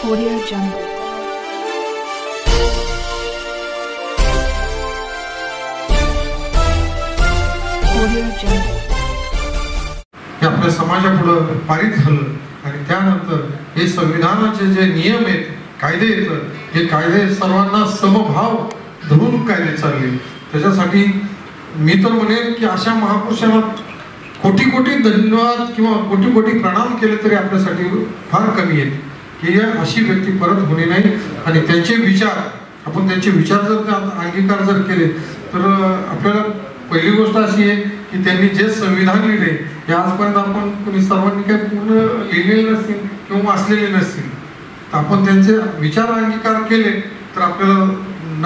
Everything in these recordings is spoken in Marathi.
Audio Jungle. Audio Jungle. हे आपल्या समाजापुढे पारित झालं आणि त्यानंतर हे संविधानाचे जे नियम आहेत, कायदे येतात, हे कायदे सर्वांना समभाव धरून कायदे चालले. त्याच्यासाठी मी तर म्हणेन की अशा महापुरुषांना कोटी कोटी धन्यवाद किंवा कोटी कोटी प्रणाम केले तरी आपल्यासाठी फार कमी आहेत की अशी व्यक्ती परत होणे नाही. आणि त्यांचे विचार, आपण त्यांचे विचार जर अंगीकार जर केले तर आपल्याला पहिली गोष्ट अशी आहे की त्यांनी जे संविधान लिहिले हे आजपर्यंत आपण कोणी सर्वांनी काही पूर्ण लिहिलेले नसतील किंवा वाचलेले नसतील, तर आपण त्यांचे विचार अंगीकार केले तर आपल्याला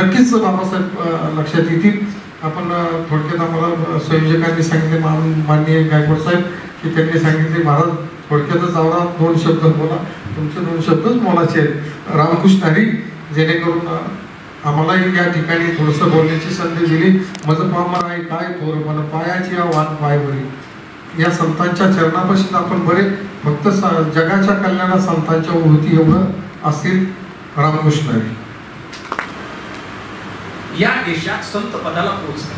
नक्कीच बाबासाहेब लक्षात येतील. आपण थोडक्यात आम्हाला संयोजकांनी सांगितले, माननीय गायकवाड साहेब, की त्यांनी सांगितले महाराज थोडक्यातच आवरा, 2 शब्द बोला, तुमचे 2 शब्दच मोलाचे आहेत. रामकृष्ण हरी. जेणेकरून आम्हालाही या ठिकाणी थोडंसं बोलण्याची संधी दिली. माझं पामर आहे काय थोर मला पायाची वाट पायवरी. या संतांच्या चरणापासून आपण बरे, फक्त जगाच्या कल्याणा संतांच्या ओढती एवढं असेल. रामकृष्ण हरी. या देशात संत पदाला पोहोचला,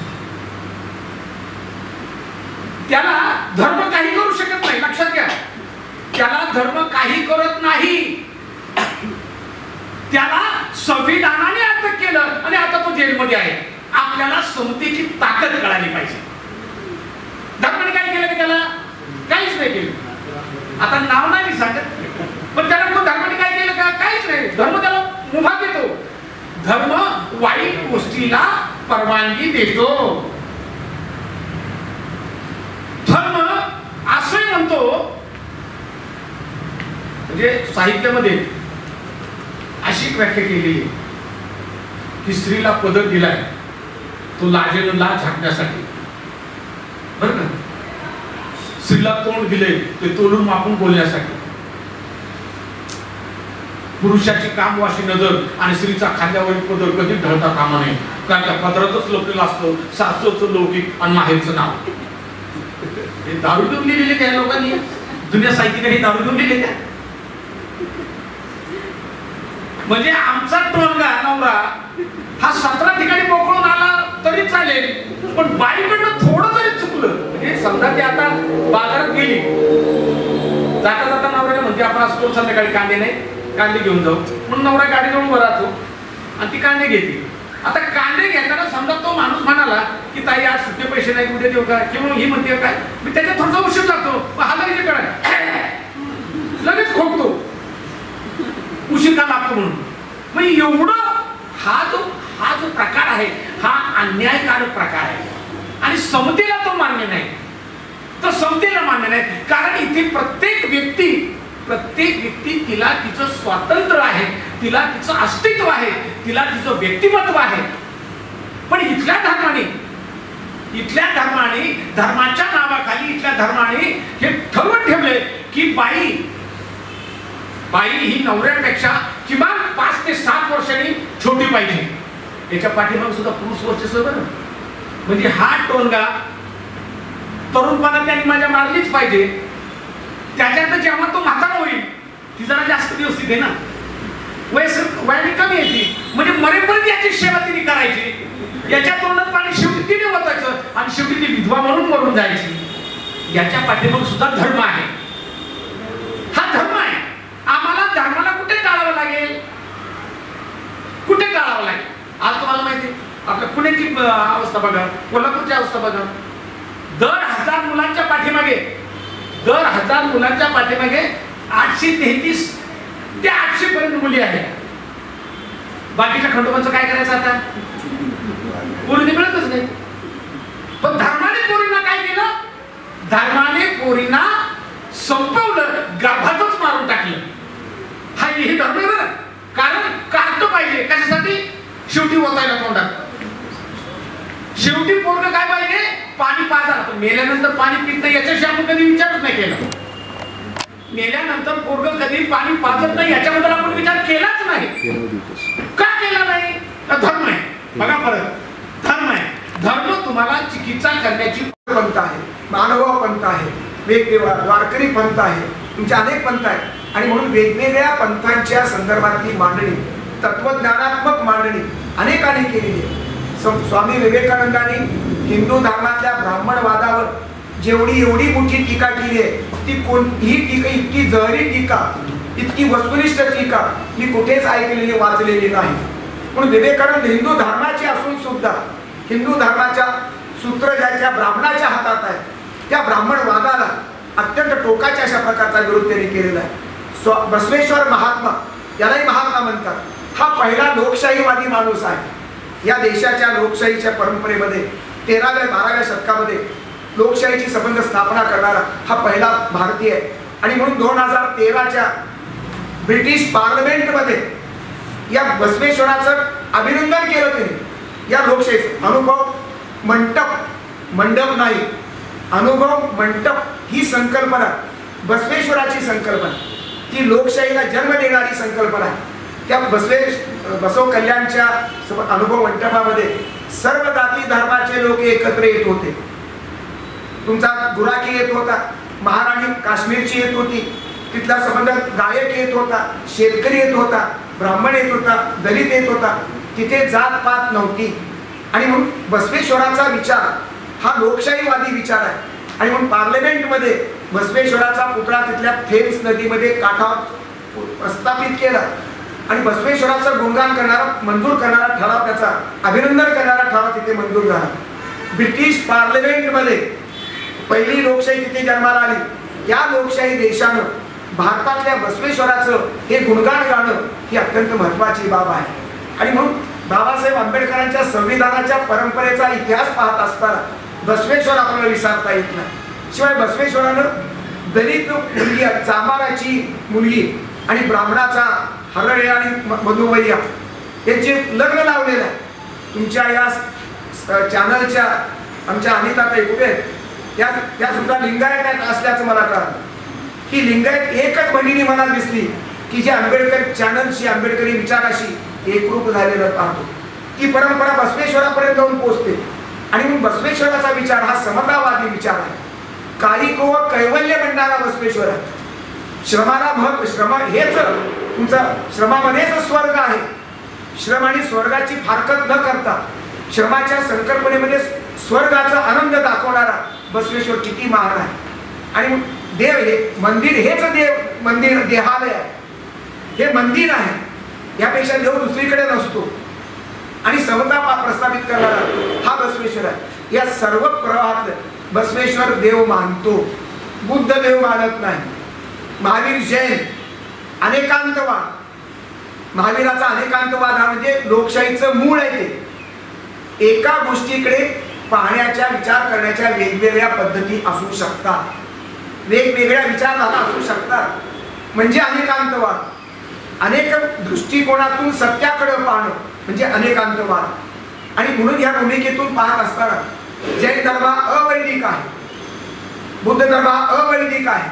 त्याला धर्म काही करू शकत नाही. लक्षात घ्या, त्याला धर्म काही करत नाही. त्याला संविधानाने अटक केलं आणि आता तो जेलमध्ये आहे. आपल्याला समतेची ताकद कळाली पाहिजे. धर्माने काय केलं की त्याला काहीच नाही केलं. आता नाव नाही सांगत, पण त्याला धर्माने काय केलं का? काहीच नाही. धर्म त्याला मुभा देतो. धर्म वाईट गोष्टीला परवानगी देतो. धर्म असं म्हणतो, म्हणजे साहित्यामध्ये अशी व्याख्या केलेली आहे की स्त्रीला पदर दिलाय तो लाजेनं लाज झाकण्यासाठी, बरं का. स्त्रीला तोंड दिले ते तोलून मापून बोलण्यासाठी. पुरुषाची कामवाशी नजर आणि स्त्रीचा खांद्यावरील पदर कधी ढळता कामा नये, कारण त्या पदरातच लपलेला असतो सासूचं लौकिक आणि माहेरचं नाव. हे दारू देऊन लिहिलेले त्या लोकांनी, जुन्या साहित्यिकांनी दारू देऊन लिहिले त्या. म्हणजे आमचा टोनगा नवरा हा 17 ठिकाणी मोकळून आला तरी चालेल, पण बाईकडनं थोडं तरी चुकलं म्हणजे समजा ती आता बाजारात गेली, जाता जाता नवऱ्याला म्हणते आपण आज करू संध्याकाळी कांदे नाही, कांदे घेऊन जाऊ. म्हणून नवरा गाडीजवळ उभा राहतो आणि ती कांदे घेते. आता कांदे घेताना समजा तो माणूस म्हणाला की ताई आज सुट्टे पैसे नाही, कुठे देऊ का, किंवा ही म्हणते काय, मी त्याच्यात थोडासा उशीर लागतो. हा लगेच कळा लगेच खोकतो, उशीर का लागतो म्हणून. मग एवढं हा जो प्रकार आहे हा अन्यायकारक प्रकार आहे आणि समतेला तो मान्य नाही. तर समतेला मान्य नाही, कारण इथे प्रत्येक व्यक्ती तिला तिचं स्वातंत्र्य आहे, तिला तिचं अस्तित्व आहे, तिला तिचं व्यक्तिमत्व आहे. पण इथल्या धर्माने धर्माच्या नावाखाली इथल्या धर्माने हे ठरवून ठेवले की बाई ही नवऱ्यापेक्षा किमान 5 ते 7 वर्षांनी छोटी पाहिजे. याच्या पाठीमागे सुद्धा पुरुष वर्चस्व बरं. म्हणजे हा टोनगा तरुणपणात त्यांनी माझ्या मारलीच पाहिजे. त्याच्यात जेव्हा तो म्हातारा होईल ती जरा जास्त दिवस तिथे ना, वयाने कमी येते, म्हणजे मरेपर्यंत याची सेवा तिने करायची. याच्या तोंडात पाणी शेवटी तिने ओतायचं आणि शेवटी ती विधवा म्हणून मरून जायची. याच्या पाठीमागे सुद्धा धर्म आहे. हा धर्म आहे. आम्हाला धर्माला कुठे टाळावं लागेल, कुठे टाळावं लागेल. आज तुम्हाला माहिती आहे आपल्या पुण्याची अवस्था बघा, कोल्हापूरची अवस्था बघा. दर 1000 मुलांच्या पाठीमागे 833 ते 800 पर्यंत मुली आहेत. बाकीच्या खंडोबांचं काय करायचं आता? पोरीने मिळतच नाही. पण धर्माने पोरींना काय केलं? धर्माने पोरींना संपवलं, गर्भातच मारून टाकलं. हा हे धर्म आहे बरं. कारण काढतो पाहिजे कशासाठी? शेवटी ओतायला तोंडात. शेवटी पोरग काय पाहिजे? पाणी पाजा. मेल्यानंतर पाणी पित नाही याच्याशी आपण कधी विचारच नाही केला. मेल्यानंतर पोरग कधी पाणी पाजत नाही याच्याबद्दल आपण विचार केलाच नाही. का केला नाही? धर्म आहे. बघा परत धर्म आहे. धर्म तुम्हाला चिकित्सा करण्याची पंथ आहे, मानव पंथ आहे, वेगवेगळा वारकरी पंथ आहे, तुमचे अनेक पंथ आहेत. आणि म्हणून वेगवेगळ्या पंथांच्या संदर्भातली मांडणी, तत्वज्ञानात्मक मांडणी अनेकांनी केलेली आहे. स्वामी विवेकानंदांनी हिंदू धर्मातल्या ब्राह्मणवादावर जेवढी मोठी टीका केली आहे, ती कोणतीही टीका, इतकी जहरी टीका, इतकी वस्तुनिष्ठ टीका मी कुठेच ऐकलेली वाचलेली नाही. म्हणून विवेकानंद हिंदू धर्माचे असून सुद्धा हिंदू धर्माच्या सूत्र ज्याच्या ब्राह्मणाच्या हातात आहे, त्या ब्राह्मणवादाला अत्यंत टोकाच्या अशा प्रकारचा विरोध त्यांनी केलेला आहे. बसवेश्वर महात्मा, यालाही महात्मा म्हणतात, हा पहिला लोकशाहीवादी माणूस आहे. या देशाच्या लोकशाहीच्या परंपरेमध्ये 13व्या-12व्या शतकामध्ये लोकशाहीची संबंध स्थापना करणारा हा पहिला भारतीय आहे. आणि म्हणून 2013च्या ब्रिटिश पार्लमेंटमध्ये या बसवेश्वराचं अभिनंदन केलं त्यांनी. या लोकशाहीचं अनुभव मंडप नाही, अनुभव मंडप ही संकल्पना बसवेश्वराची संकल्पना, ती लोकशाहीला जन्म देणारी संकल्पना आहे. त्या बसव कल्याणच्या अनुभव मंडपामध्ये सर्व जाती धर्माचे लोक एकत्र येत होते. तुमचा गुराखी येत होता, महाराणी काश्मीरची येत होती, तिथला संबंध गायक येत होता, शेतकरी येत होता, ब्राह्मण येत होता, दलित येत होता. तिथे जात पात नव्हती. आणि म्हणून बसवेश्वराचा विचार हा लोकशाहीवादी विचार आहे. आणि म्हणून पार्लमेंटमध्ये बसवेश्वराचा पुतळा तिथल्या थेम्स नदीमध्ये काठावर प्रस्थापित केला. आणि बसवेश्वराचं गुणगान करणारा, मंजूर करणारा ठराव, त्याचा अभिनंदन करणारा ठराव तिथे मंजूर झाला. ब्रिटिश पार्लमेंटमध्ये पहिली लोकशाही तिथे जन्माला आली. त्या लोकशाही देशानं भारतातल्या बसवेश्वराचं हे गुणगान गाणं ही अत्यंत महत्वाची बाब आहे. आणि म्हणून बाबासाहेब आंबेडकरांच्या संविधानाच्या परंपरेचा इतिहास पाहत असताना बसवेश्वर आपल्याला विसरता येत नाही. शिवाय बसवेश्वरानं दलित मुलगी, चांबाराची मुलगी आणि ब्राह्मणाचा हरळे आणि मधुवैया यांचे लग्न लावलेलं आहे. तुमच्या या चॅनलच्या आमच्या अनिताताई कुठे आहेत, त्या सुद्धा लिंगायत असल्याचं मला कळलं. ही लिंगायत एकच बहिणी मला दिसली की जे आंबेडकर चॅनलशी, आंबेडकरी विचाराशी एकरूप झालेलं पाहतो. ती परंपरा बसवेश्वरापर्यंत जाऊन पोहोचते. आणि म्हणून बसवेश्वराचा विचार हा समतावादी विचार आहे. कायिक व कैवल्य म्हणणारा बसवेश्वर आहे. श्रमाला महत्व, श्रम हेच तुमचा, श्रमामध्येच स्वर्ग आहे. श्रम आणि स्वर्गाची फारकत न करता श्रमाच्या संकल्पनेमध्ये स्वर्गाचा आनंद दाखवणारा बसवेश्वर किती महान आहे. आणि देव हे मंदिर, हेच देव मंदिर, देहालय आहे. हे मंदिर आहे, यापेक्षा देव दुसरीकडे नसतो. आणि समता प्रस्थापित करणारा हा बसवेश्वर आहे. या सर्व प्रवाहात बसवेश्वर देव मानतो, बुद्ध देव मानत नाही. महावीर जैन अनेकांतवाद, महावीराचा अनेकांतवाद हा म्हणजे लोकशाहीचं मूळ आहे. ते एका गोष्टीकडे पाहण्याच्या, विचार करण्याच्या वेगवेगळ्या पद्धती असू शकतात, वेगवेगळ्या विचारधारा असू शकतात, म्हणजे अनेकांतवाद. अनेक दृष्टिकोनातून सत्याकडे पाहणं म्हणजे अनेकांतवाद. आणि म्हणून या भूमिकेतून पाहत असताना जैन धर्म अवैदिक आहे, बुद्ध धर्म अवैदिक आहे,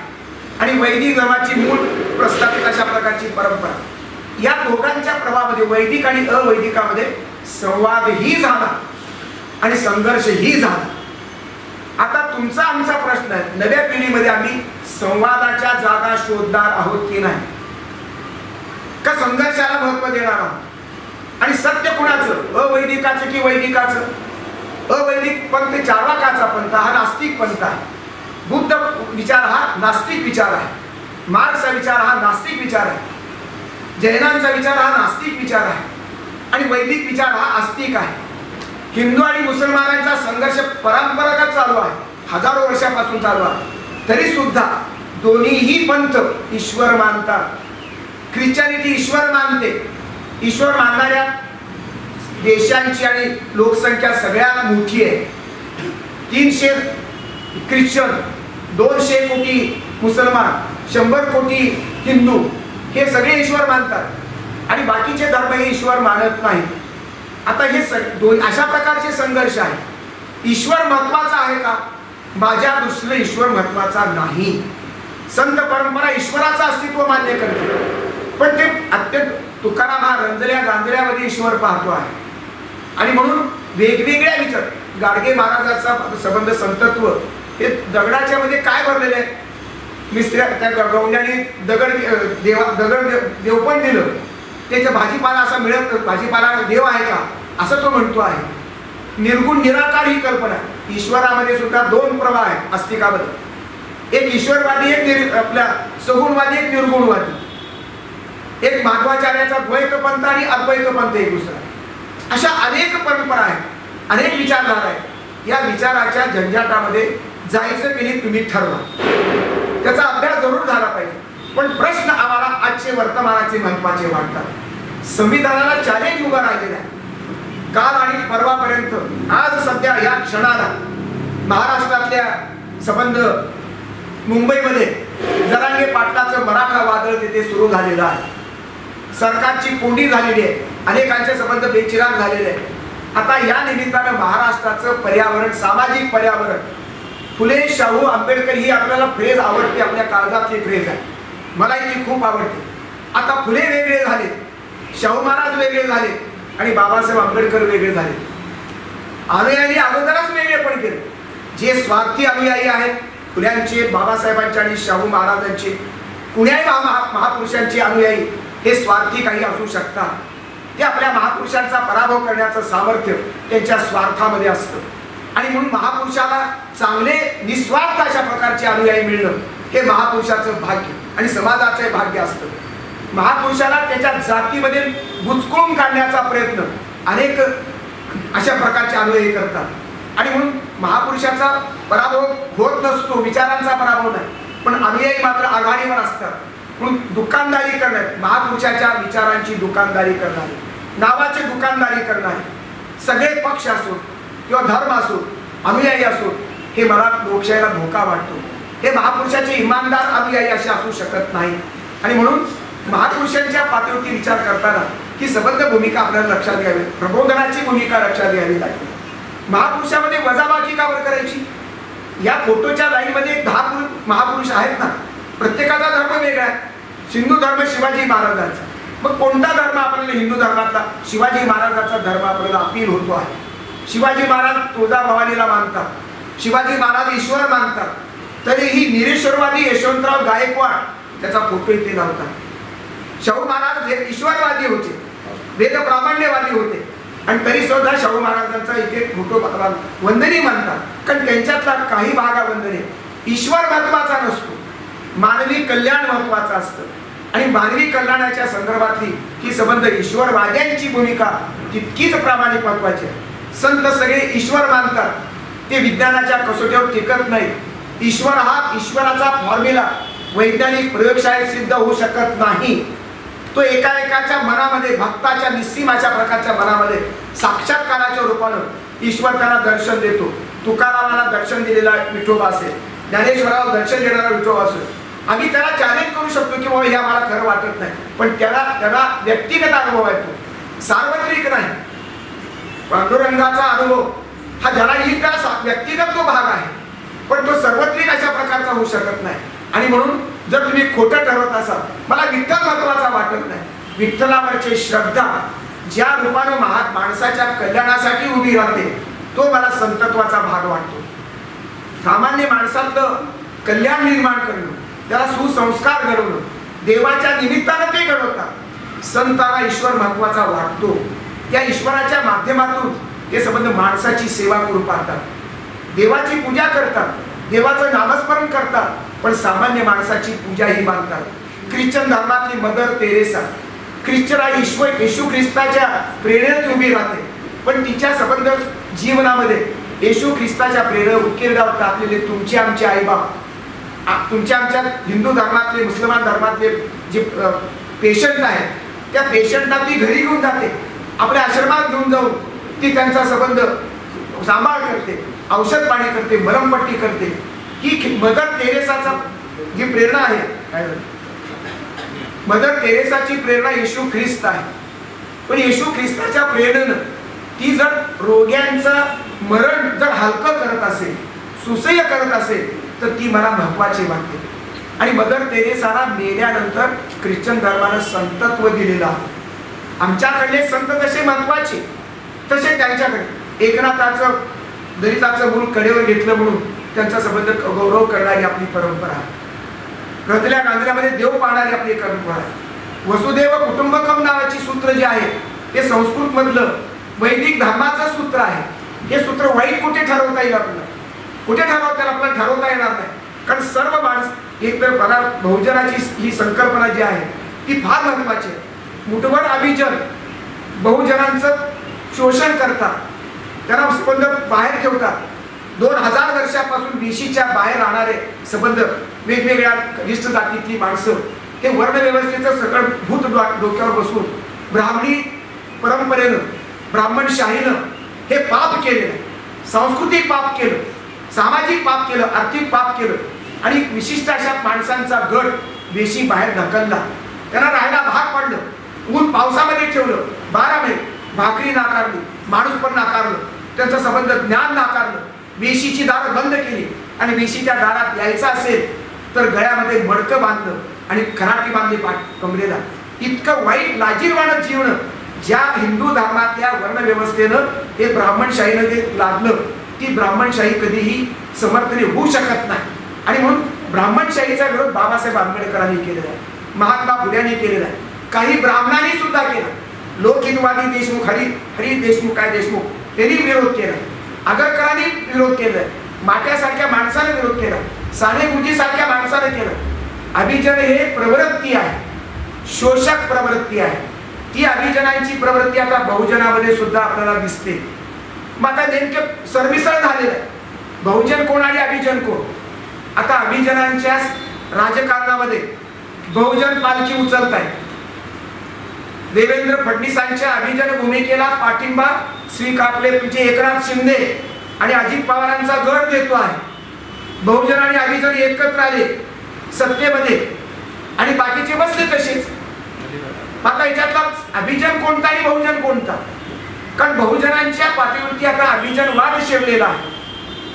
आणि वैदिक धर्माची मूळ प्रस्थापित अशा प्रकारची परंपरा. या दोघांच्या प्रभावामध्ये, वैदिक आणि अवैदिकामध्ये संवादही झाला आणि संघर्षही झाला. आता तुमचा आमचा प्रश्न आहे, नव्या पिढीमध्ये आम्ही संवादाच्या जागा शोधणार आहोत की नाही, का संघर्षाला महत्व देणार आहोत? आणि सत्य कुणाचं, अवैदिकाचं की वैदिकाचं? अवैदिक पंथ चार्वाकाचा पंथ हा नास्तिक पंथ आहे. बुद्ध विचार हा नास्तिक विचार आहे. मार्क्सचा विचार हा नास्तिक विचार आहे. जैनांचा विचार हा नास्तिक विचार आहे. आणि वैदिक विचार हा आस्तिक आहे. हिंदू आणि मुसलमानांचा संघर्ष परंपरागत चालू आहे, हजारो वर्षापासून चालू आहे. तरी सुद्धा दोन्हीही पंथ ईश्वर मानतात. ख्रिश्चनिटी ईश्वर मानते. ईश्वर मानणाऱ्या देशांची आणि लोकसंख्या सगळ्यात मोठी आहे. 300 ख्रिश्चन, 200 कोटी मुसलमान, 100 कोटी हिंदू, हे सगळे ईश्वर मानतात आणि बाकीचे धर्म हे ईश्वर मानत नाही. आता हे अशा प्रकारचे संघर्ष आहे. ईश्वर महत्वाचा आहे का? माझ्या दृष्टीने ईश्वर महत्वाचा नाही. संत परंपरा ईश्वराचं अस्तित्व मान्य करते, पण ते अत्यंत तुकाराम हा रंजल्या गांजल्यामध्ये ईश्वर पाहतो आहे. आणि म्हणून वेगवेगळ्या विचार, गाडगे महाराजांचा संबंध संतत्व हे दगडाच्या मध्ये काय भरलेले आहे? मिस्त्र्या त्या गवंड्याने दगड देवपण दिलं, त्याच्या भाजीपाला असा मिळत, भाजीपाला देव आहे का असं तो म्हणतो आहे. निर्गुण निराकार ही कल्पना. ईश्वरामध्ये सुद्धा दोन प्रवाह आहेत अस्तिकामध्ये, एक ईश्वरवादी, एक आपल्या सगुणवादी, एक निर्गुणवादी. एक माध्वाचार्याचा द्वैतपंथ आणि अद्वैतपंथ एक दुसरा. अशा अनेक परंपरा आहेत, अनेक विचारधारा आहेत. या विचाराच्या झंझाटामध्ये जायचं की नाही तुम्ही ठरवा. त्याचा अभ्यास जरूर झाला पाहिजे. पण प्रश्न आम्हाला आजचे वर्तमानाचे महत्वाचे वाटतात. संविधानाला चॅलेंज उभं राहिलेलं आहे. काल आणि परवापर्यंत, आज सध्या या क्षणाला महाराष्ट्रातल्या संबंध मुंबईमध्ये जरांगे पाटलाचं मराठा वादळ तिथे सुरू झालेलं आहे. सरकारची कोंडी झालेली आहे, अनेकांचे संबंध बेचिराग झालेले आहे. आता या निमित्तानं महाराष्ट्राचं पर्यावरण, सामाजिक पर्यावरण, फुले शाहू आंबेडकर ही आपल्याला फ्रेज आवडते, आपल्या काळजातली फ्रेज आहे, मलाही ती खूप आवडते. आता फुले वेगळे झाले, शाहू महाराज वेगळे झाले आणि बाबासाहेब आंबेडकर वेगळे झाले. अनुयायी अगोदरच वेगळेपण केले. जे स्वार्थी अनुयायी आहेत फुल्यांचे, बाबासाहेबांचे आणि शाहू महाराजांचे, कुण्याही महापुरुषांचे अनुयायी हे स्वार्थी काही असू शकतात. ते आपल्या महापुरुषांचा पराभव करण्याचं सामर्थ्य त्यांच्या स्वार्थामध्ये असतं. आणि म्हणून महापुरुषाला चांगले निस्वार्थ अशा प्रकारचे अनुयायी मिळणं हे महापुरुषाचं भाग्य आणि समाजाचं भाग्य असतं. महापुरुषाला त्याच्या जातीमध्ये बुचकळून काढण्याचा प्रयत्न अनेक अशा प्रकारचे अनुयायी करतात. आणि म्हणून महापुरुषाचा पराभव होत नसतो, विचारांचा पराभव नाही, पण अनुयायी मात्र आघाडीवर असतात. म्हणून दुकानदारी करणे, महापुरुषाच्या विचारांची दुकानदारी करणारी, नावाची दुकानदारी करणारी सगळे पक्ष असो किंवा धर्म असो, अनुयायी असो, हे मला लोकशाहीला धोका वाटतो. हे महापुरुषाचे इमानदार अनुयायी असे असू शकत नाही. आणि म्हणून महापुरुषांच्या पातळीवरती विचार करताना ही सबंध भूमिका आपल्याला लक्षात घ्यावी, प्रबोधनाची भूमिका लक्षात घ्यावी लागेल. महापुरुषामध्ये वजाबाकी का बरं करायची? या फोटोच्या लाईनमध्ये 10 महापुरुष आहेत ना, प्रत्येकाचा धर्म वेगळा आहे. हिंदू धर्म शिवाजी महाराजांचा, मग कोणता धर्म आपल्याला हिंदू धर्मातला? शिवाजी महाराजांचा धर्म आपल्याला अपील होतो आहे. शिवाजी महाराज तुळजाभवानीला मानतात, शिवाजी महाराज ईश्वर मानतात, तरीही निरेश्वरवादी यशवंतराव गायकवाड त्याचा फोटो इथे लावतात. शाहू महाराज ईश्वरवादी होते, वेद प्रामाण्यवादी होते, आणि तरी सुद्धा शाहू महाराजांचा इथे फोटो वंदनी मानतात. कारण त्यांच्यातला काही भागा वंदनी. ईश्वर महत्वाचा नसतो, मानवी कल्याण महत्वाचं असतं. आणि मानवी कल्याणाच्या संदर्भातली ही संबंध ईश्वरवाद्यांची भूमिका तितकीच प्रामाणिक महत्वाची आहे. संत सगळे ईश्वर मानतात, ते विज्ञानाच्या कसोटीवर टिकत नाही. ईश्वर हा ईश्वराचा फॉर्म्युला वैज्ञानिक प्रयोगशाळेत सिद्ध होऊ शकत नाही. तो एकाच्या मनामध्ये, भक्ताच्या निस्सीम अशा प्रकारच्या मनामध्ये साक्षात्काराच्या रूपानं ईश्वर त्यांना दर्शन देतो. तुकारामाला दर्शन दिलेला विठोबा असेल, ज्ञानेश्वराला दर्शन देणारा विठोबा असेल. आम्ही त्याला चॅलेंज करू शकतो की बाबा हे आम्हाला खरं वाटत नाही, पण त्याला व्यक्तिगत अनुभव आहे, तो सार्वत्रिक नाही. पांडुरंगाचा अनुभव हा ज्याला येईल त्याला व्यक्तिगत तो भाग आहे, पण तो सार्वत्रिक अशा प्रकारचा होऊ शकत नाही. आणि म्हणून जर तुम्ही खोटं ठरवत असाल, मला विठ्ठल महत्वाचा वाटत नाही, विठ्ठलावरची श्रद्धा ज्या रूपानं माणसाच्या कल्याणासाठी उभी राहते तो मला संतत्वाचा भाग वाटतो. सामान्य माणसातलं कल्याण निर्माण करणं, त्याला सुसंस्कार घडवणं, देवाच्या निमित्तानं ते घडवतात. संतांना ईश्वर महत्वाचा वाटतो. त्या ईश्वराच्या माध्यमातून ते संबंध माणसाची सेवा करू पाहतात, देवाची पूजा करतात, देवाचं नामस्मरण करतात, पण सामान्य माणसाची पूजा ही मानतात. ख्रिश्चन धर्मातली मदर तेरेसा, ख्रिश्चन येशू ख्रिस्ताच्या प्रेरणेत उभी राहते, पण तिच्या संबंध जीवनामध्ये येशू ख्रिस्ताच्या प्रेरणेत उकिरडावर टाकलेले तुमचे आमचे आईबाप, तुमच्या आमच्या हिंदू धर्मातले, मुसलमान धर्मातले जे पेशंट आहेत, त्या पेशंटला ती घरी घेऊन जाते, आपल्या आश्रमात घेऊन जाऊन ती त्यांचा संबंध सांभाळ करते, औषध पाणी करते, मलमपट्टी करते. ही मदर तेरेसाचा जी प्रेरणा आहे, मदर तेरेसाची प्रेरणा येशू ख्रिस्त आहे. पण येशू ख्रिस्ताच्या प्रेरणेनं ती जर रोग्यांचं मरण जर हलकं करत असेल, सुसह्य करत असेल, तर ती मला महत्वाची वाटते. आणि मदर तेरेसाला मेल्यानंतर ख्रिश्चन धर्मानं संतत्व दिलेलं आहे. आमच्याकडले संत जसे महत्वाचे तसे त्यांच्याकडे एकनाथाचं दलिताचं मूल कडेवर घेतलं म्हणून त्यांचा संबंध गौरव करणारी आपली परंपरा आहे. रचल्या गांजल्यामध्ये देव पाहणारी आपली परंपरा आहे. वसुदेव कुटुंबकम नावाची सूत्र जे आहे ते संस्कृत मधलं वैदिक धर्माचं सूत्र आहे. हे सूत्र वाईट कुठे ठरवता येईल आपल्याला? कुठे ठरवता येईल? आपल्याला ठरवता येणार नाही. कारण सर्व माणसं एक तर बघा, बहुजनाची ही संकल्पना जी आहे ती फार महत्वाची आहे. मुठभर अभिजन बहुजनांचं शोषण करतात, त्यांना संबंध बाहेर ठेवतात. 2000 वर्षापासून BCच्या बाहेर राहणारे संबंध वेगवेगळ्या कनिष्ठ जातीतली माणसं हे वर्णव्यवस्थेचं सगळं भूत डोक्यावर बसून ब्राह्मणी परंपरेनं, ब्राह्मणशाहीनं हे पाप केलेलं, सांस्कृतिक पाप केलं, सामाजिक पाप केलं, आर्थिक पाप केलं आणि विशिष्ट अशा माणसांचा गट देशी बाहेर ढकलला. त्यांना राहायला भाग पडलं, ऊन पावसामध्ये ठेवलं, 12 महिने भाकरी नाकारली, माणूस पण नाकारलं, त्यांचा संबंध ज्ञान नाकारलं, वेशीची दारं बंद केली आणि वेशीच्या दारात यायचं असेल तर गळ्यामध्ये मडकं बांधलं आणि खराटी बांधली कमरेला. इतकं वाईट लाजीरवाणं जीवन ज्या हिंदू धर्मातल्या वर्णव्यवस्थेनं हे ब्राह्मणशाहीनं जे लादलं, ती ब्राह्मणशाही कधीही समर्थने होऊ शकत नाही. आणि म्हणून ब्राह्मणशाहीचा विरोध बाबासाहेब आंबेडकरांनी केलेला आहे, महात्मा फुल्यांनी केलेला आहे, काही ब्राह्मणांनी सुद्धा केला. लोकहितवादी देशमुख हरी देशमुख काय देशमुख त्यांनी विरोध केला, आगरकरांनी विरोध केला, माट्यासारख्या माणसाने विरोध केला, साने गुरुजी सारख्या माणसाने केलं. अभिजन हे प्रवृत्ती आहे, शोषक प्रवृत्ती आहे. ती अभिजनांची प्रवृत्ती आता बहुजनामध्ये सुद्धा आपल्याला दिसते. मग आता नेमकं सरमिसळ झालेलं आहे. बहुजन कोण आणि अभिजन कोण? आता अभिजनांच्या राजकारणामध्ये बहुजन पालखी उचलत आहे. देवेंद्र फडणवीसांच्या अभिजन भूमिकेला पाठिंबा स्वीकारले तुमचे एकनाथ शिंदे आणि अजित पवारांचा गट देतो आहे. बहुजन आणि अभिजन एकत्र आले सत्तेमध्ये आणि बाकीचे बसले तसेच. आता याच्यातला अभिजन कोणता आणि बहुजन कोणता? कारण बहुजनांच्या पातळीवरती आता अभिजनवाद शिरलेला आहे,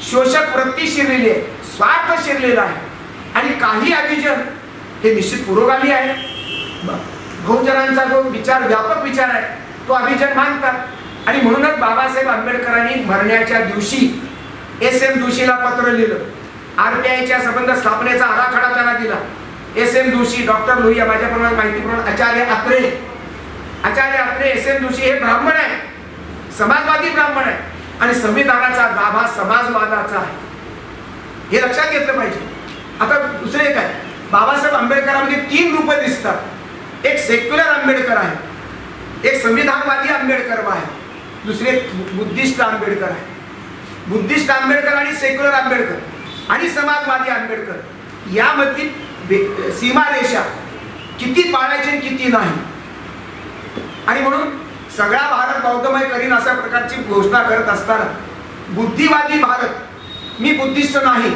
शोषक वृत्ती शिरलेली आहे, स्वार्थ शिरलेला आहे. आणि काही अभिजन हे निश्चित पुरोगामी आहे. बहुजनांचा जो विचार व्यापक विचार आहे तो अभिजन मानतात. आणि म्हणूनच बाबासाहेब आंबेडकरांनी मरण्याच्या दिवशी SM जोशीला पत्र लिहिलं, RBIच्या संबंध स्थापनेचा आराखडा त्यांना दिला. SM जोशी, डॉक्टर लोहिया, माझ्याप्रमाणे माहितीप्रमाणे आचार्य अत्रे SM जोशी हे ब्राह्मण आहे, समाजवादी ब्राह्मण आहे आणि संविधानाचा गाभा समाजवादाचा आहे, हे लक्षात घेतलं पाहिजे. आता दुसरे काय, बाबासाहेब आंबेडकरांमध्ये 3 रूप दिसतात. एक सेक्युलर आंबेडकर आहे, एक संविधानवादी आंबेडकर आहे, दुसरे बुद्धिस्ट आंबेडकर आहे. बुद्धिस्ट आंबेडकर आणि सेक्युलर आंबेडकर आणि समाजवादी आंबेडकर यामधली सीमारेषा किती पाळायची किती नाही. आणि म्हणून सगळा भारत बौद्धमय करीन अशा प्रकारची घोषणा करत असताना बुद्धिवादी भारत, मी बुद्धिस्ट नाही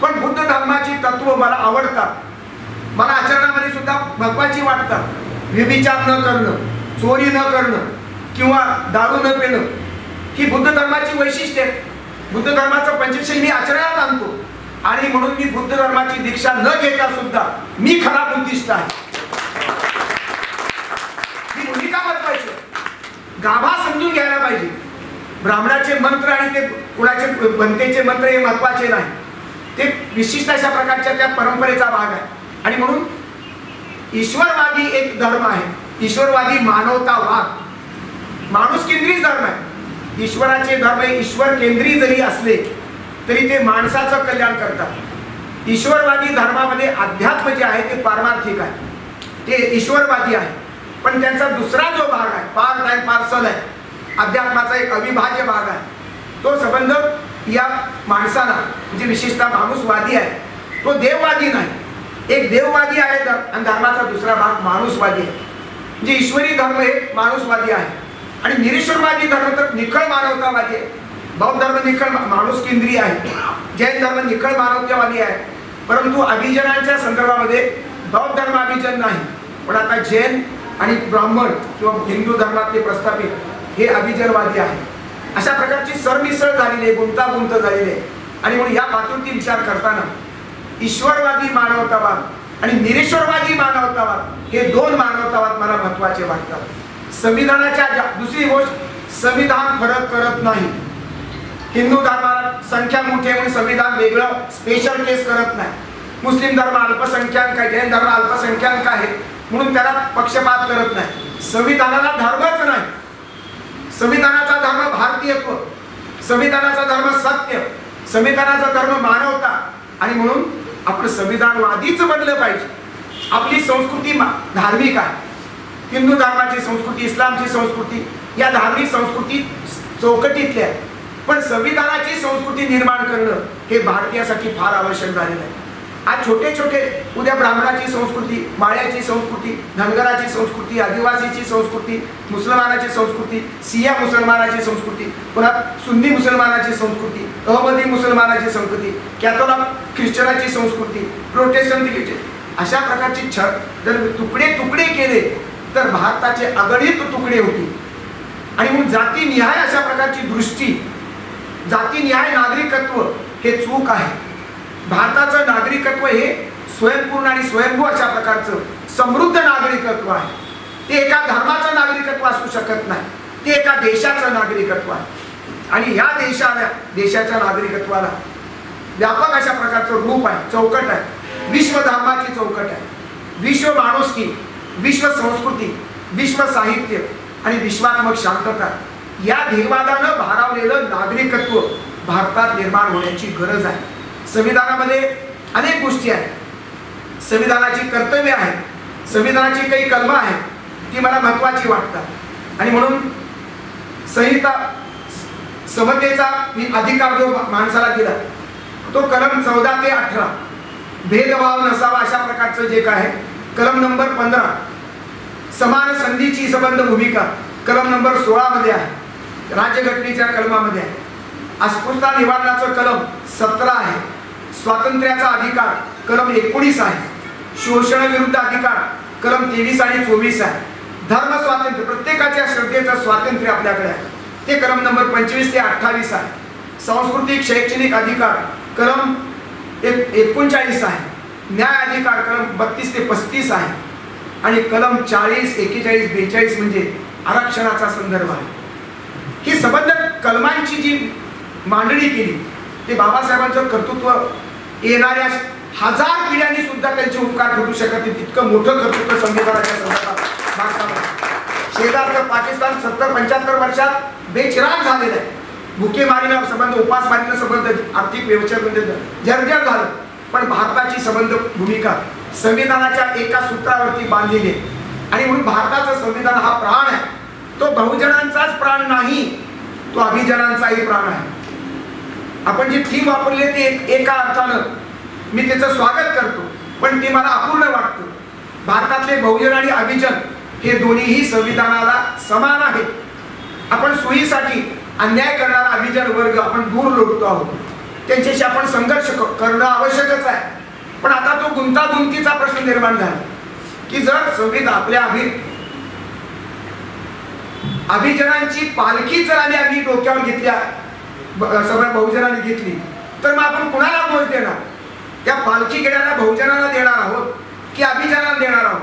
पण बुद्ध धर्माची तत्व मला आवडतात, मला आचरणामध्ये सुद्धा महत्वाची वाटतात. व्यभिचार न करणं, चोरी न करणं किंवा दारू न पिणं ही बुद्ध धर्माची वैशिष्ट्ये आहेत. बुद्ध धर्माचं पंचशील मी आचरणात आणतो आणि म्हणून मी बुद्ध धर्माची दीक्षा न घेता सुद्धा मी खरा बुद्धिस्ट आहे. ही भूमिका महत्वाची, गाभा समजून घ्यायला पाहिजे. ब्राह्मणाचे मंत्र आणि ते कुणाचे बनतेचे मंत्र हे महत्वाचे नाही, ते विशिष्ट अशा प्रकारच्या त्या परंपरेचा भाग आहे. आणि म्हणून ईश्वरवादी एक धर्म आहे, ईश्वरवादी मानवतावाद, माणूस केंद्रीय धर्म आहे. ईश्वराचे धर्म ईश्वर केंद्रीय जरी असले तरी ते माणसाचं कल्याण करतात. ईश्वरवादी धर्मामध्ये अध्यात्म जे आहे ते पारमार्थिक आहे, ते ईश्वरवादी आहे. पण त्यांचा दुसरा जो भाग आहे, पार्ट आहे, पार्सल आहे, अध्यात्माचा एक अविभाज्य भाग आहे, तो संबंध या माणसाला म्हणजे विशेषतः माणूसवादी आहे, तो देववादी नाही. एक देववादी आहे आणि धर्माचा दुसरा भाग माणूसवादी आहे. म्हणजे ईश्वरी धर्म हे माणूसवादी आहे आणि निरीश्वरवादी धर्म तर निखळ मानवतावादी आहे. बौद्ध धर्म निखळ माणूस केंद्रीय आहे, जैन धर्म निखळ मानवतावादी आहे. परंतु अभिजनांच्या संदर्भामध्ये बौद्ध धर्म अभिजन नाही, पण आता जैन आणि ब्राह्मण किंवा हिंदू धर्मातले प्रस्थापित हे अभिजनवादी आहे. अशा प्रकारची सरमिसळ झालेली आहे, गुंतागुंत झालेली आहे. आणि म्हणून या पातळीवरती विचार करताना ईश्वरवादी मानवतावाद आणि निरीश्वरवादी मानवतावाद हे 2 मानवतावाद मला महत्वाचे वाटतात. संविधानाच्या दुसरी गोष्ट, संविधान फरक करत नाही. हिंदू धर्माला संख्या मोठी आहे म्हणून संविधान वेगळं स्पेशल केस करत नाही. मुस्लिम धर्म अल्पसंख्याक आहे, जैन धर्म अल्पसंख्याक आहे म्हणून त्याला पक्षपात करत नाही. संविधानाला धर्मच नाही. संविधानाचा धर्म भारतीयत्व, संविधानाचा धर्म सत्य, संविधानाचा धर्म मानवता. आणि म्हणून आपण संविधानवादीच बनलं पाहिजे. आपली संस्कृती धार्मिक आहे. हिंदू धर्माची संस्कृती, इस्लामची संस्कृती या धार्मिक संस्कृती चौकटीतल्या, पण संविधानाची संस्कृती निर्माण करणं हे भारतीयासाठी फार आवश्यक झालेलं आहे. आज छोटे छोटे उद्या ब्राह्मणाची संस्कृती, माळ्याची संस्कृती, धनगराची संस्कृती, आदिवासीची संस्कृती, मुसलमानाची संस्कृती, सिया मुसलमानाची संस्कृती, पुन्हा सुन्नी मुसलमानाची संस्कृती, अहमदी मुसलमानाची संस्कृती, कॅथोलिक ख्रिश्चनाची संस्कृती, प्रोटेस्टंट, अशा प्रकारची जर तुकडे तुकडे केले तर भारताचे अगणित तुकडे होतील. आणि मग जातीनिहाय अशा प्रकारची दृष्टी, जातीनिहाय नागरिकत्व हे चूक आहे. भारताचं नागरिकत्व हे स्वयंपूर्ण आणि स्वयंभू अशा प्रकारचं समृद्ध नागरिकत्व आहे. ते एका धर्माचं नागरिकत्व असू शकत नाही, ते एका देशाचं नागरिकत्व आहे. आणि या देशाच्या नागरिकत्वाला व्यापक अशा प्रकारचं रूप आहे, चौकट आहे. विश्व धर्माची चौकट आहे, विश्व माणुसकी, विश्व संस्कृती, विश्व साहित्य आणि विश्वात्मक शांतता या ध्येयवादानं भारावलेलं नागरिकत्व भारतात निर्माण होण्याची गरज आहे. संविधानामध्ये अनेक गोष्टी आहेत, संविधानाची कर्तव्य आहेत, संविधानाची काही कलमं आहेत, ती मला महत्वाची वाटतात. आणि म्हणून संहिता समतेचा अधिकार जो माणसाला दिला तो कलम 14 ते 18, भेदभाव नसावा अशा प्रकारचं जे काय आहे, कलम नंबर 15, समान संधीची संबंध भूमिका कलम नंबर 16 मध्ये आहे, राज्यघटनेच्या कलमामध्ये आहे. अस्पृश्यता निवारणाचं कलम 17 आहे, स्वातंत्र्याचा अधिकार कलम 19 आहे, शोषण विरुद्ध अधिकार कलम 23 आणि 24 आहे, धर्म स्वातंत्र्य प्रत्येकाच्या श्रद्धेचं स्वातंत्र्य आपल्याकडे आहे ते कलम नंबर 25 ते 28 आहे, सांस्कृतिक शैक्षणिक अधिकार कलम 39 आहे, न्याय अधिकार कलम 32 ते 35 आहे आणि कलम 40, 41, 42 म्हणजे आरक्षणाचा संदर्भ आहे. ही संबंध कलमांची जी मांडणी केली ते बाबासाहेबांचं कर्तृत्व येणाऱ्या 1000 पिढ्यांनी सुद्धा त्यांचे उपकार घडू शकत नाही, तितकं मोठं कर्तृत्व संविधानाच्या संदर्भात भारतामध्ये. शेजारचं पाकिस्तान 70-75 वर्षात बेचिराग झालेलं आहे. भुकेमारीला संबंध, उपासमारीला संबंध, आर्थिक व्यवस्थेमध्ये जर्जर झालं, पण भारताची संबंध भूमिका संविधानाच्या एका सूत्रावरती बांधलेली आहे. आणि म्हणून भारताचं संविधान हा प्राण आहे, तो बहुजनांचाच प्राण नाही, तो अभिजनांचाही प्राण आहे. आपण जी थीम वापरली ते एका अर्थानं मी त्याचं स्वागत करतो, पण ते मला अपूर्ण वाटतं. भारतातले बहुजन आणि अभिजन हे दोन्हीही संविधानाला समान आहेत. आपण सोयीसाठी अन्याय करणारा अभिजन वर्ग आपण दूर लोटतो आहोत, त्यांच्याशी आपण संघर्ष करणं आवश्यकच आहे. पण आता तो गुंतागुंतीचा प्रश्न निर्माण झाला की जर संविधान आपल्या अभिजनांची पालखी जर आम्ही डोक्यावर घेतल्या, सगळ्या बहुजनांनी घेतली, तर मग आपण कुणाला दोष देणार? त्या पालखी घेण्याला बहुजनाला देणार आहोत की अभिजनाला देणार आहोत?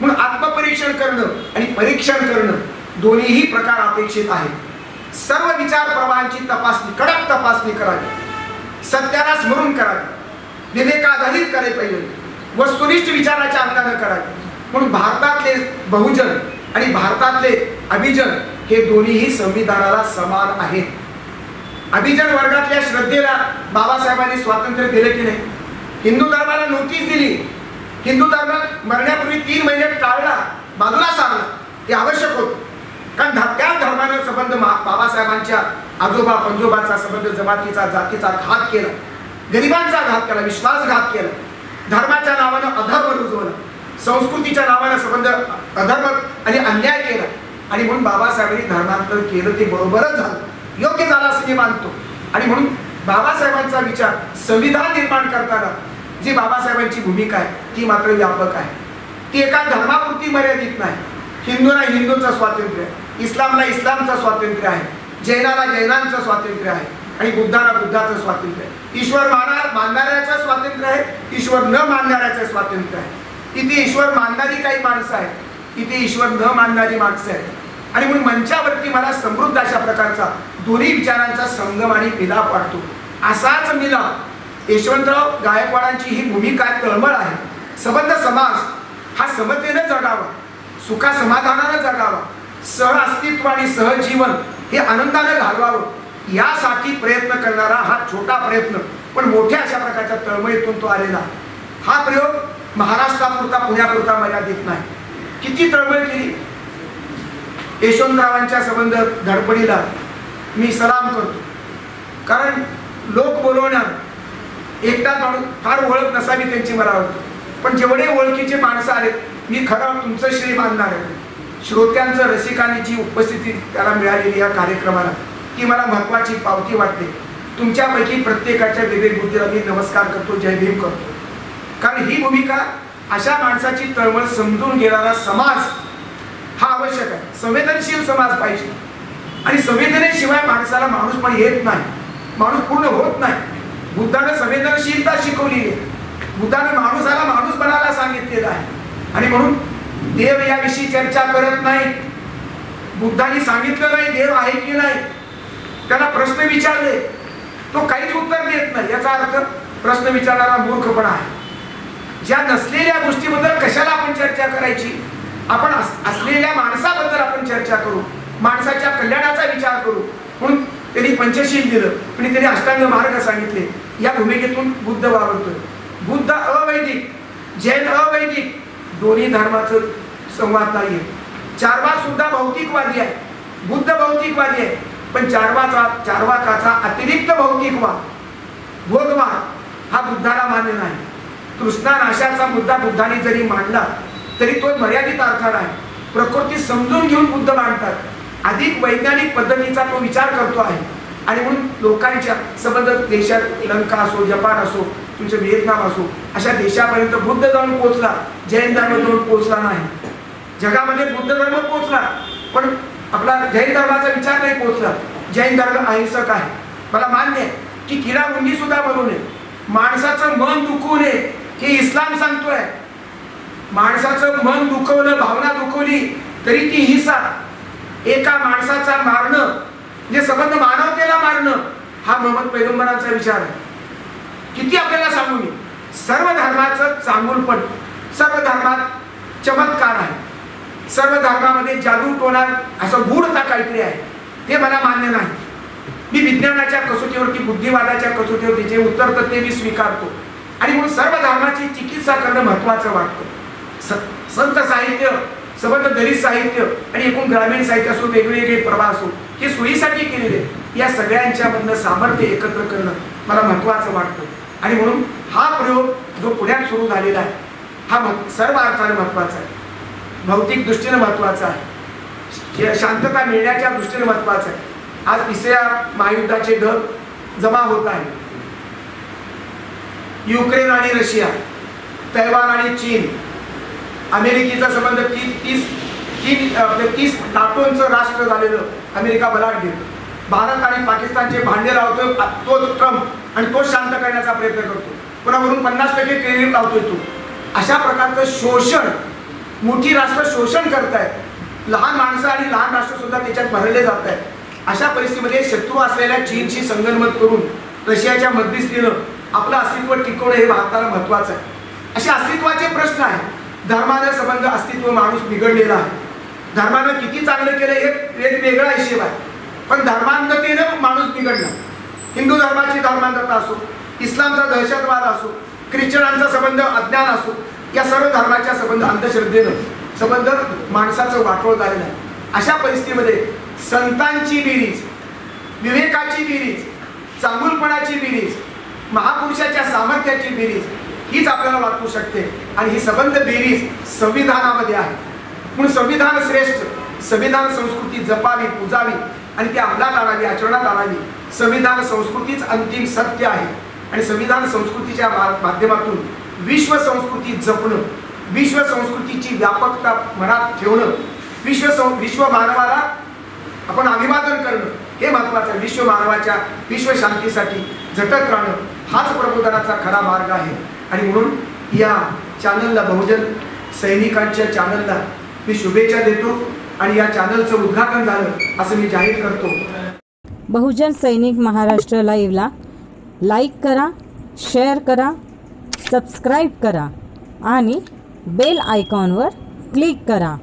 म्हणून आत्मपरीक्षण करणं आणि परीक्षण करणं दोन्हीही प्रकार अपेक्षित आहेत. सर्व विचार प्रवाहांची तपासणी, कडक तपासणी करावी, सत्याला स्मरून करावी, विवेकाधारित करायला पाहिजे, वस्तुनिष्ठ विचाराच्या अंगाने करावी. म्हणून भारतातले बहुजन आणि भारतातले अभिजन हे दोन्हीही संविधानाला समान आहेत. अभिजन वर्गातल्या श्रद्धेला बाबासाहेबांनी स्वातंत्र्य दिले की नाही? हिंदू धर्माला नोटीस दिली, हिंदू धर्म मरण्यापूर्वी 3 महिने टाळला, बाजूला सारला, हे आवश्यक होतं. कारण त्या धर्माने संबंध बाबासाहेबांच्या आजोबा पंजोबाचा संबंध, जमातीचा जातीचा घात केला, गरिबांचा घात केला, विश्वासघात केला, धर्माच्या नावानं अधर्म रुजवला, संस्कृतीच्या नावानं संबंध अधर्म आणि अन्याय केला. आणि म्हणून बाबासाहेबांनी धर्मांतर केलं, ते बरोबरच झालं, योग्य झालं असं मी मानतो. आणि म्हणून बाबासाहेबांचा विचार संविधान निर्माण करताना जी बाबासाहेबांची भूमिका आहे ती मात्र व्यापक आहे. ती एका धर्मापुरती मर्यादित नाही. हिंदूला हिंदूचं स्वातंत्र्य आहे, इस्लामला इस्लामचं स्वातंत्र्य आहे, जैनाला जैनांचं स्वातंत्र्य आहे आणि बुद्धाला बुद्धाचं स्वातंत्र्य आहे. ईश्वर मानणाऱ्याचं स्वातंत्र्य आहे, ईश्वर न मानणाऱ्याचं स्वातंत्र्य आहे. इथे ईश्वर मानणारी काही माणसं आहेत, इथे ईश्वर न मानणारी माणसं आहेत. आणि म्हणून मंचावरती मला समृद्ध अशा प्रकारचा दोन्ही विचारांचा संगम आणि मिलाप वाटतो. असाच मिलाप यशवंतराव गायकवाडांची ही भूमिका तळमळ आहे. सबंध समाज हा समतेने जगावा, सुखा समाधानाने जगावा, सह अस्तित्व आणि सहजीवन हे आनंदाने घालवावं, यासाठी प्रयत्न करणारा हा छोटा प्रयत्न पण मोठ्या अशा प्रकारच्या तळमळीतून तो आलेला. हा प्रयोग महाराष्ट्रापुरता पुण्यापुरता मर्यादित नाही. किती तळमळ केली. यशवंतरावांच्या संबंध धडपडीला मी सलाम करतो, कारण लोक बोलवण्यात एकटा माणूस फार ओळख नसावी त्यांची मला वाटतं, पण जेवढे ओळखीचे माणसं आले मी खरं तुमचं श्री मानणार आहे. श्रोत्यांचं रसिकांनी जी उपस्थिती त्याला मिळालेली या कार्यक्रमाला ती मला महत्वाची पावती वाटते. तुमच्यापैकी प्रत्येकाच्या विवेक बुद्धीला मी नमस्कार करतो, जय भीम करतो. कारण ही भूमिका अशा माणसाची तळमळ समजून घेणारा समाज हा आवश्यक आहे. संवेदनशील समाज पाहिजे आणि संवेदनेशिवाय माणसाला माणूस पण येत नाही, माणूस पूर्ण होत नाही. बुद्धाने संवेदनशीलता शिकवली आहे. बुद्धाने माणूसाला माणूस बनायला सांगितलेलं आहे आणि म्हणून देव याविषयी चर्चा करत नाही. बुद्धाने सांगितलं नाही देव आहे की नाही. त्याला प्रश्न विचारले, तो काहीच उत्तर देत नाही. याचा अर्थ प्रश्न विचारणारा मूर्खपणा आहे. ज्या नसलेल्या गोष्टीबद्दल कशाला आपण चर्चा करायची. आपण असलेल्या माणसाबद्दल आपण चर्चा करू, माणसाच्या कल्याणाचा विचार करू. म्हणून त्यांनी पंचशील दिलं आणि त्यांनी अष्टांग मार्ग सांगितले. या भूमिकेतून बुद्ध वावरतोय. बुद्ध अवैदिक, जैन अवैदिक, दोन्ही धर्माचं संवाद नाहीये. चार्वाक सुद्धा भौतिकवादी आहे, बुद्ध भौतिकवादी आहे, पण चार्वाकाचा अतिरिक्त भौतिकवाद, भोगवाद हा बुद्धाला मान्य नाही. तृष्णानाशाचा मुद्दा बुद्धाने जरी मांडला तरी तो मर्यादित अर्थाला आहे. प्रकृती समजून घेऊन बुद्ध मांडतात. अधिक वैज्ञानिक पद्धतीचा तो विचार करतो आहे आणि म्हणून लोकांच्या संबंध देशात लंका असो, जपान असो, तुमचं व्हिएतनाम असो, अशा देशापर्यंत बुद्ध जाऊन पोहोचला. जैन धर्म जाऊन पोहोचला नाही. जगामध्ये बुद्ध धर्म पोहोचला पण आपला जैन धर्माचा विचार नाही पोहोचला. जैन धर्म अहिंसक आहे. मला मान्य आहे की किडा मुंगी सुद्धा मरू नये, माणसाचं मन दुखवू नये हे इस्लाम सांगतोय. माणसाचं मन दुखवलं, भावना दुखवली तरी ती हिंसा. एका माणसाचा मारणं म्हणजे संबंध मानवतेला मारणं हा मोहम्मद पैगंबरांचा विचार आहे. किती आपल्याला सांगू नये. सर्व धर्माचं चांगुलपण, सर्व धर्मात चमत्कार आहे, सर्व धर्मामध्ये जादू टोना असं गूढता काहीतरी आहे. ते मला मान्य नाही. मी विज्ञानाच्या कसोटीवरती, बुद्धिवादाच्या कसोटीवरती जे उत्तर तर ते मी स्वीकारतो आणि म्हणून सर्व धर्माची चिकित्सा करणं महत्वाचं वाटतं. संत साहित्य, संबंध दलित साहित्य आणि एकूण ग्रामीण साहित्य असो, वेगवेगळे प्रवाह असो, हे सोयीसाठी केलेले. या सगळ्यांच्या मधलं सामर्थ्य एकत्र करणं मला महत्वाचं वाटतं आणि म्हणून हा प्रयोग जो पुण्यात सुरू झालेला आहे हा सर्व अर्थाने महत्वाचा आहे. भौतिक दृष्टीने महत्वाचा आहे, शांतता मिळण्याच्या दृष्टीने महत्वाचा आहे. आज तिसऱ्या महायुद्धाचे ढग जमा होत आहे. युक्रेन आणि रशिया, तैवान आणि चीन, अमेरिकेचा संबंध 30 नाटोंचं राष्ट्र झालेलं अमेरिका बलाढ्य. भारत आणि पाकिस्तानचे भांडे लावतोय तोच ट्रम्प आणि तोच शांत करण्याचा प्रयत्न करतो. पुन्हा वरून 50% क्रेडिट लावतोय तो. अशा प्रकारचं शोषण मोठी राष्ट्र शोषण करतायत. लहान माणसं आणि लहान राष्ट्र सुद्धा त्याच्यात भरले जात आहेत. अशा परिस्थितीमध्ये शत्रू असलेल्या चीनशी संगनमत करून रशियाच्या मध्यस्थीनं आपलं अस्तित्व टिकवणं हे भारताला महत्वाचं आहे. असे अस्तित्वाचे प्रश्न आहेत. धर्मानं संबंध अस्तित्व माणूस बिघडलेला आहे. धर्मानं किती चांगलं केलं एक वेगळा हिशेब आहे, पण धर्मांधतेनं माणूस बिघडला. हिंदू धर्माची धर्मांधता असो, इस्लामचा दहशतवाद असो, ख्रिश्चनांचा संबंध अज्ञान असो, या सर्व धर्माच्या संबंध अंधश्रद्धेनं संबंध माणसाचं वाटोळ झालेलं आहे. अशा परिस्थितीमध्ये संतांची बेरीज, विवेकाची बेरीज, चांगुलपणाची बेरीज, महापुरुषाच्या सामर्थ्याची बेरीज हीच आपल्याला वाचवू शकते आणि ही संबंध बेरीज संविधानामध्ये आहे. म्हणून संविधान श्रेष्ठ, संविधान संस्कृती जपावी, पूजावी आणि ती अंमलात आणावी, आचरणात आणावी. संविधान संस्कृतीच अंतिम सत्य आहे आणि संविधान संस्कृतीच्या माध्यमातून विश्व संस्कृती जपणं, विश्व संस्कृतीची व्यापकता मनात ठेवणं, विश्व मानवाला आपण अभिवादन करणं हे महत्वाचं आहे. विश्व मानवाच्या विश्व शांतीसाठी झटत राहणं हाच प्रबोधनाचा खरा मार्ग आहे. आणि म्हणून या चॅनलला, बहुजन सैनिकांच्या चॅनलला मी शुभेच्छा देतो आणि या चॅनलचं उद्घाटन झालं असं मी जाहीर करतो. बहुजन सैनिक महाराष्ट्र लाईव्हला लाईक करा, शेअर करा, सबस्क्राईब करा आणि बेल आयकॉनवर क्लिक करा.